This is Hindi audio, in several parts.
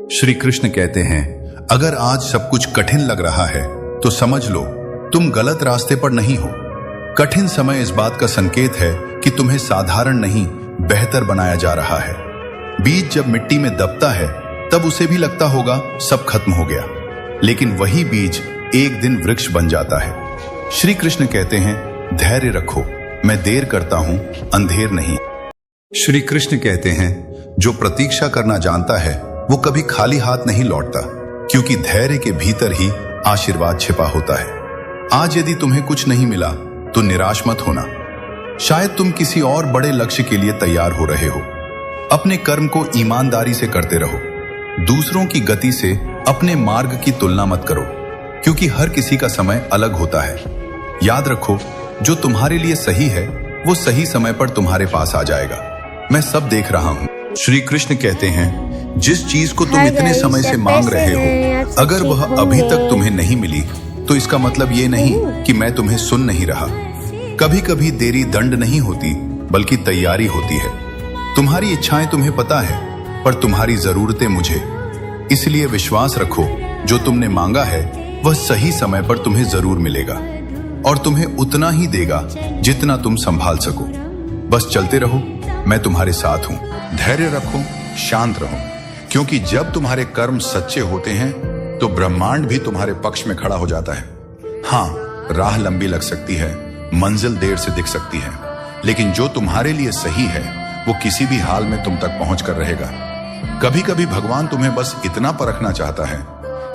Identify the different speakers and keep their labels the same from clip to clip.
Speaker 1: श्री कृष्ण कहते हैं, अगर आज सब कुछ कठिन लग रहा है तो समझ लो तुम गलत रास्ते पर नहीं हो। कठिन समय इस बात का संकेत है कि तुम्हें साधारण नहीं बेहतर बनाया जा रहा है। बीज जब मिट्टी में दबता है तब उसे भी लगता होगा सब खत्म हो गया, लेकिन वही बीज एक दिन वृक्ष बन जाता है। श्री कृष्ण कहते हैं, धैर्य रखो, मैं देर करता हूं, अंधेर नहीं। श्री कृष्ण कहते हैं, जो प्रतीक्षा करना जानता है वो कभी खाली हाथ नहीं लौटता, क्योंकि धैर्य के भीतर ही आशीर्वाद छिपा होता है। आज यदि तुम्हें कुछ नहीं मिला तो निराश मत होना। शायद तुम किसी और बड़े लक्ष्य के लिए तैयार हो रहे हो। अपने कर्म को ईमानदारी से करते रहो। दूसरों की गति से अपने मार्ग की तुलना मत करो, क्योंकि हर किसी का समय अलग होता है। याद रखो, जो तुम्हारे लिए सही है वो सही समय पर तुम्हारे पास आ जाएगा। मैं सब देख रहा हूँ। श्री कृष्ण कहते हैं, जिस चीज को तुम इतने समय से मांग रहे हो, अगर वह अभी तक तुम्हें नहीं मिली तो इसका मतलब ये नहीं कि मैं तुम्हें सुन नहीं रहा। कभी कभी देरी दंड नहीं होती, बल्कि तैयारी होती है। तुम्हारी इच्छाएं तुम्हें पता है, पर तुम्हारी जरूरतें मुझे। इसलिए विश्वास रखो, जो तुमने मांगा है वह सही समय पर तुम्हें जरूर मिलेगा, और तुम्हें उतना ही देगा जितना तुम संभाल सको। बस चलते रहो, मैं तुम्हारे साथ हूं। धैर्य रखो, शांत रहो, क्योंकि जब तुम्हारे कर्म सच्चे होते हैं तो ब्रह्मांड भी तुम्हारे पक्ष में खड़ा हो जाता है। हाँ, राह लंबी लग सकती है, मंजिल देर से दिख सकती है, लेकिन जो तुम्हारे लिए सही है वो किसी भी हाल में तुम तक पहुंच कर रहेगा। कभी कभी भगवान तुम्हें बस इतना परखना चाहता है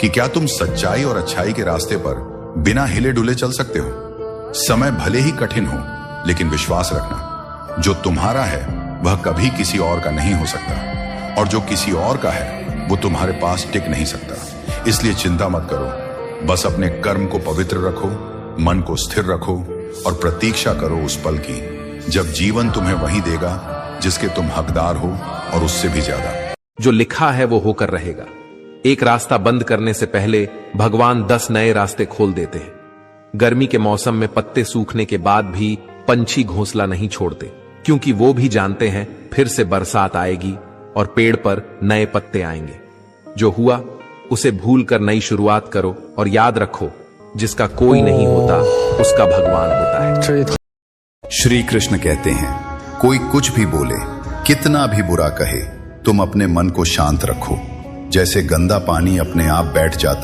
Speaker 1: कि क्या तुम सच्चाई और अच्छाई के रास्ते पर बिना हिले डुले चल सकते हो। समय भले ही कठिन हो, लेकिन विश्वास रखना, जो तुम्हारा है वह कभी किसी और का नहीं हो सकता, और जो किसी और का है वो तुम्हारे पास टिक नहीं सकता। इसलिए चिंता मत करो, बस अपने कर्म को पवित्र रखो, मन को स्थिर रखो, और प्रतीक्षा करो उस पल की जब जीवन तुम्हें वही देगा जिसके तुम हकदार हो, और उससे भी ज्यादा।
Speaker 2: जो लिखा है वो होकर रहेगा। एक रास्ता बंद करने से पहले भगवान 10 नए रास्ते खोल देते हैं। गर्मी के मौसम में पत्ते सूखने के बाद भी पंछी घोंसला नहीं छोड़ते, क्योंकि वो भी जानते हैं फिर से बरसात आएगी और पेड़ पर नए पत्ते आएंगे। जो हुआ उसे भूल कर नई शुरुआत करो, और याद रखो, जिसका कोई नहीं होता उसका भगवान होता है।
Speaker 1: श्री कृष्ण कहते हैं, कोई कुछ भी बोले, कितना भी बुरा कहे, तुम अपने मन को शांत रखो। जैसे गंदा पानी अपने आप बैठ जाता